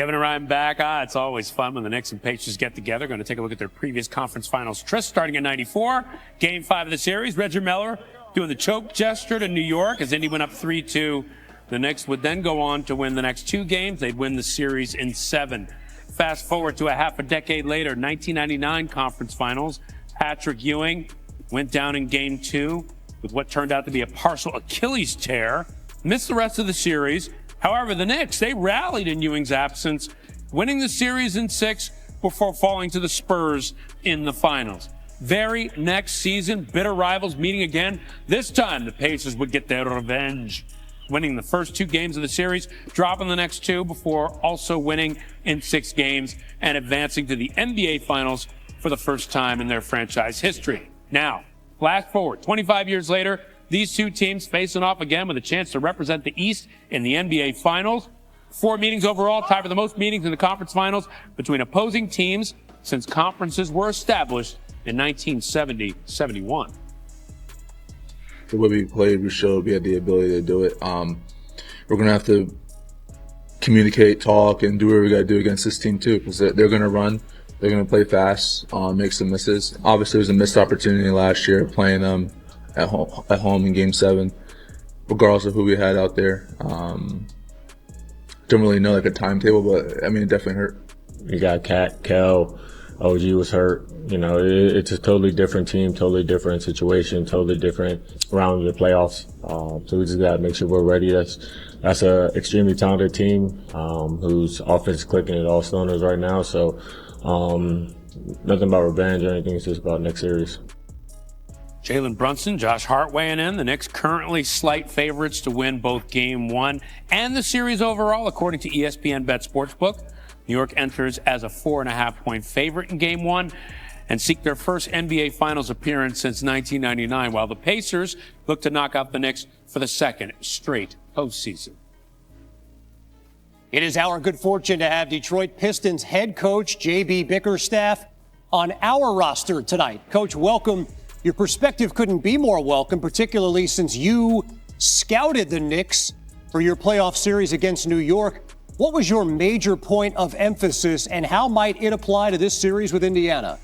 Kevin and Ryan back. It's always fun when the Knicks and Pacers get together. Going to take a look at their previous conference finals tryst starting in 94. Game 5 of the series. Reggie Miller doing the choke gesture to New York as Indy went up 3-2. The Knicks would then go on to win the next 2 games. They'd win the series in 7. Fast forward to a half a decade later, 1999 conference finals. Patrick Ewing went down in game 2 with what turned out to be a partial Achilles tear. Missed the rest of the series. However, the Knicks, they rallied in Ewing's absence, winning the series in 6 before falling to the Spurs in the finals. Very next season, bitter rivals meeting again. This time, the Pacers would get their revenge, winning the first 2 games of the series, dropping the next 2 before also winning in 6 games and advancing to the NBA Finals for the first time in their franchise history. Now, flash forward, 25 years later, these 2 teams facing off again with a chance to represent the East in the NBA Finals. 4 meetings overall, tied for the most meetings in the conference finals between opposing teams since conferences were established in 1970-71. The way we played, we showed we had the ability to do it. We're going to have to communicate, talk, and do whatever we got to do against this team too, because they're going to run. They're going to play fast, make some misses. Obviously, there was a missed opportunity last year playing them at home in Game 7, regardless of who we had out there. Don't really know like a timetable, but I mean, it definitely hurt. You got Cat, Kel, OG was hurt. You know, it's a totally different team, totally different situation, totally different round of the playoffs. So we just got to make sure we're ready. That's a extremely talented team whose offense is clicking at all cylinders right now. So nothing about revenge or anything. It's just about next series. Jalen Brunson, Josh Hart weighing in. The Knicks currently slight favorites to win both Game 1 and the series overall, according to ESPN Bet Sportsbook. New York enters as a 4.5-point favorite in Game 1 and seek their first NBA Finals appearance since 1999, while the Pacers look to knock out the Knicks for the 2nd straight postseason. It is our good fortune to have Detroit Pistons head coach J.B. Bickerstaff on our roster tonight. Coach, welcome. Your perspective couldn't be more welcome, particularly since you scouted the Knicks for your playoff series against New York. What was your major point of emphasis, and how might it apply to this series with Indiana?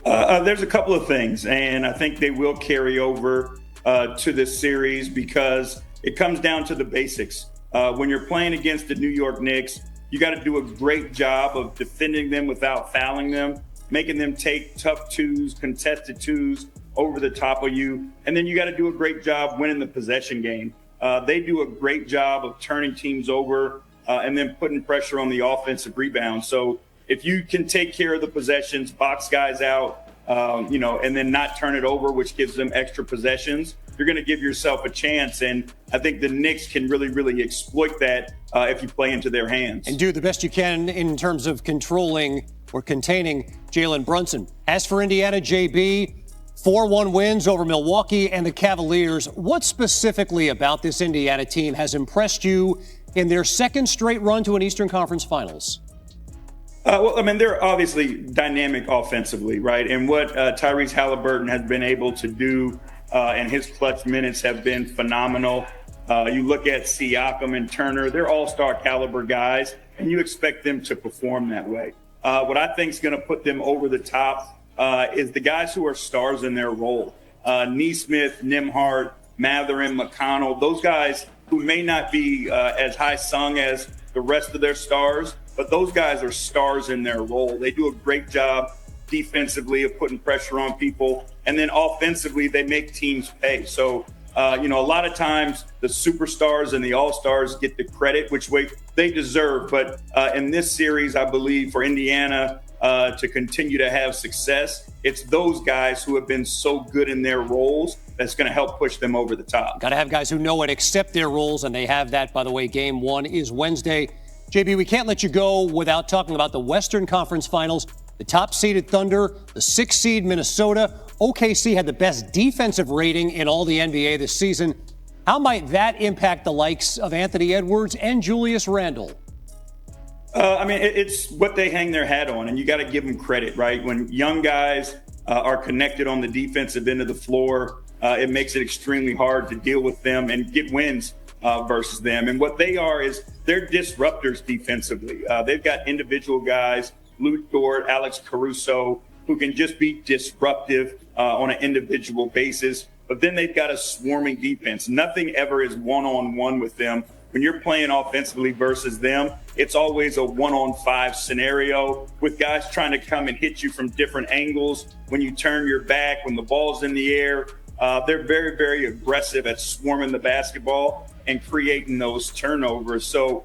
There's a couple of things, and I think they will carry over to this series because it comes down to the basics. When you're playing against the New York Knicks, you got to do a great job of defending them without fouling them, making them take tough twos, contested twos over the top of you. And then you got to do a great job winning the possession game. They do a great job of turning teams over and then putting pressure on the offensive rebound. So if you can take care of the possessions, box guys out, and then not turn it over, which gives them extra possessions, you're going to give yourself a chance. And I think the Knicks can really, really exploit that if you play into their hands. And do the best you can in terms of controlling or containing Jalen Brunson. As for Indiana, JB, 4-1 wins over Milwaukee and the Cavaliers. What specifically about this Indiana team has impressed you in their 2nd straight run to an Eastern Conference Finals? Well, I mean, they're obviously dynamic offensively, right? And what Tyrese Halliburton has been able to do and his clutch minutes have been phenomenal. You look at Siakam and Turner, they're all-star caliber guys, and you expect them to perform that way. What I think is going to put them over the top is the guys who are stars in their role. Nesmith, Nembhard, Mathurin, McConnell, those guys who may not be as high sung as the rest of their stars, but those guys are stars in their role. They do a great job defensively of putting pressure on people, and then offensively they make teams pay. So, a lot of times the superstars and the all-stars get the credit, which they deserve. But in this series, I believe for Indiana to continue to have success, it's those guys who have been so good in their roles that's going to help push them over the top. Got to have guys who know it, accept their roles, and they have that. By the way, Game 1 is Wednesday. JB, we can't let you go without talking about the Western Conference Finals. The top-seeded Thunder, the 6th seed Minnesota. OKC had the best defensive rating in all the NBA this season. How might that impact the likes of Anthony Edwards and Julius Randle? It's what they hang their hat on, and you got to give them credit, right? When young guys are connected on the defensive end of the floor, it makes it extremely hard to deal with them and get wins versus them. And what they are is they're disruptors defensively. They've got individual guys, Lou Dort, Alex Caruso, who can just be disruptive on an individual basis. But then they've got a swarming defense. Nothing ever is one-on-one with them. When you're playing offensively versus them, it's always a 1-on-5 scenario with guys trying to come and hit you from different angles. When you turn your back, when the ball's in the air, they're very, very aggressive at swarming the basketball and creating those turnovers. So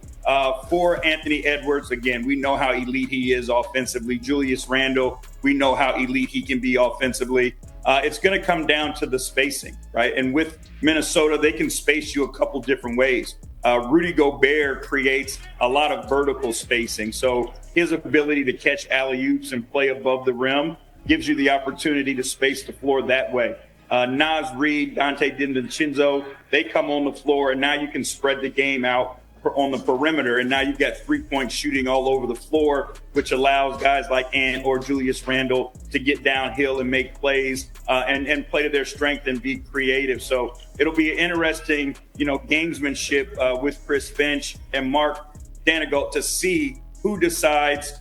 for Anthony Edwards, again, we know how elite he is offensively. Julius Randle, we know how elite he can be offensively. It's going to come down to the spacing, right? And with Minnesota, they can space you a couple different ways. Rudy Gobert creates a lot of vertical spacing. So his ability to catch alley-oops and play above the rim gives you the opportunity to space the floor that way. Naz Reid, Dante DiVincenzo, they come on the floor, and now you can spread the game out on the perimeter, and now you've got three-point shooting all over the floor, which allows guys like Ant or Julius Randle to get downhill and make plays and play to their strength and be creative. So it'll be an interesting, gamesmanship with Chris Finch and Mark Danegault to see who decides,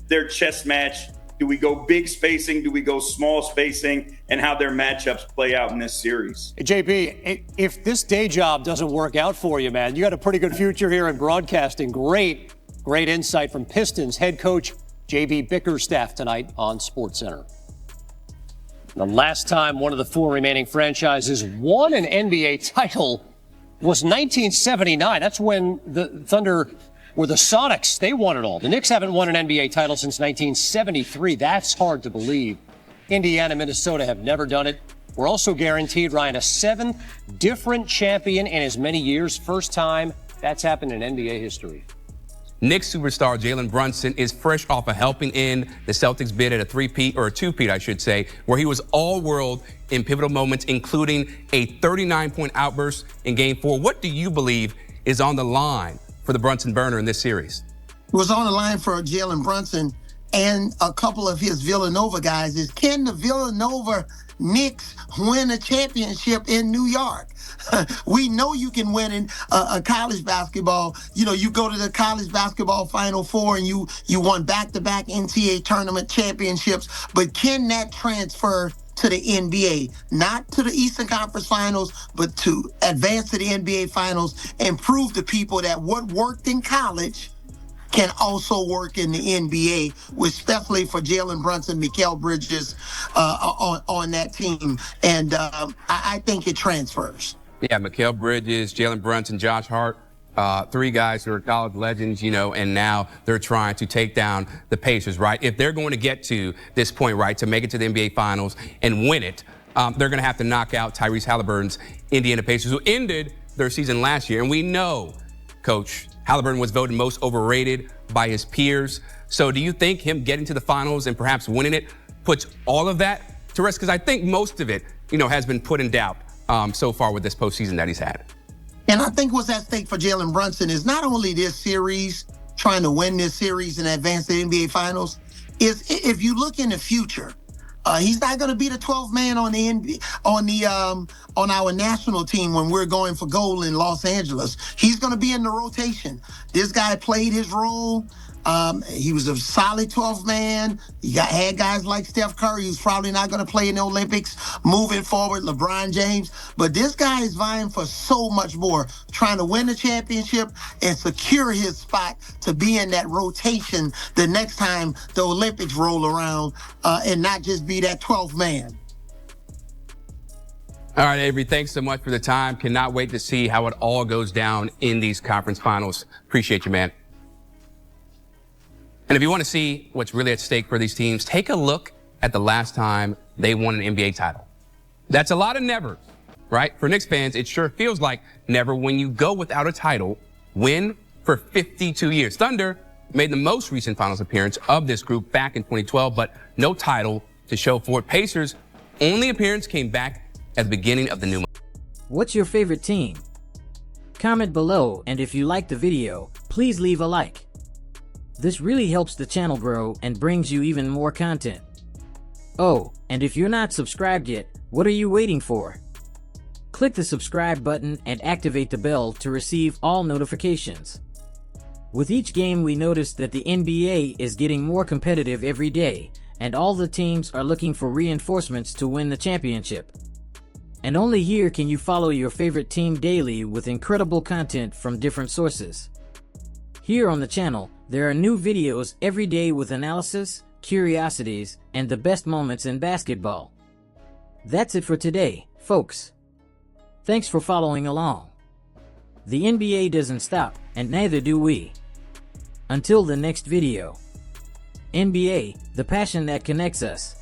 their chess match. Do we go big spacing? Do we go small spacing? And how their matchups play out in this series. JB, if this day job doesn't work out for you, man, you got a pretty good future here in broadcasting. Great insight from Pistons head coach JB Bickerstaff tonight on SportsCenter. The last time one of the four remaining franchises won an NBA title was 1979. That's when the Thunder were the Sonics. They won it all. The Knicks haven't won an NBA title since 1973. That's hard to believe. Indiana, Minnesota have never done it. We're also guaranteed, Ryan, a seventh different champion in as many years. First time that's happened in NBA history. Knicks superstar Jalen Brunson is fresh off a helping in the Celtics bid at a three-peat, or a two-peat, I should say, where he was all-world in pivotal moments, including a 39-point outburst in Game 4. What do you believe is on the line for the Brunson burner in this series? It was on the line for Jalen Brunson and a couple of his Villanova guys is, can the Villanova Knicks win a championship in New York? We know you can win in a college basketball. You go to the college basketball Final Four and you won back-to-back NCAA tournament championships, but can that transfer to the NBA, not to the Eastern Conference Finals, but to advance to the NBA Finals and prove to people that what worked in college can also work in the NBA, especially for Jalen Brunson, Mikal Bridges on that team. And I think it transfers. Yeah, Mikal Bridges, Jalen Brunson, Josh Hart, three guys who are college legends, and now they're trying to take down the Pacers, right? If they're going to get to this point, right, to make it to the NBA Finals and win it, they're going to have to knock out Tyrese Halliburton's Indiana Pacers, who ended their season last year. And we know, Coach, Halliburton was voted most overrated by his peers. So do you think him getting to the finals and perhaps winning it puts all of that to rest? Because I think most of it, has been put in doubt so far with this postseason that he's had. And I think what's at stake for Jalen Brunson is not only this series, trying to win this series and advance to the NBA Finals, is if you look in the future, he's not going to be the 12th man on our national team when we're going for gold in Los Angeles. He's going to be in the rotation. This guy played his role. He was a solid 12th man. Had guys like Steph Curry, who's probably not going to play in the Olympics moving forward, LeBron James. But this guy is vying for so much more, trying to win the championship and secure his spot to be in that rotation the next time the Olympics roll around and not just be that 12th man. All right, Avery, thanks so much for the time. Cannot wait to see how it all goes down in these conference finals. Appreciate you, man. And if you want to see what's really at stake for these teams, take a look at the last time they won an NBA title. That's a lot of nevers, right? For Knicks fans, it sure feels like never when you go without a title, win for 52 years. Thunder made the most recent finals appearance of this group back in 2012, but no title to show for it. Pacers' only appearance came back at the beginning of the new month. What's your favorite team? Comment below, and if you liked the video, please leave a like. This really helps the channel grow and brings you even more content. Oh, and if you're not subscribed yet, what are you waiting for? Click the subscribe button and activate the bell to receive all notifications. With each game, we noticed that the NBA is getting more competitive every day, and all the teams are looking for reinforcements to win the championship. And only here can you follow your favorite team daily with incredible content from different sources. Here on the channel, there are new videos every day with analysis, curiosities, and the best moments in basketball. That's it for today, folks. Thanks for following along. The NBA doesn't stop, and neither do we. Until the next video. NBA, the passion that connects us.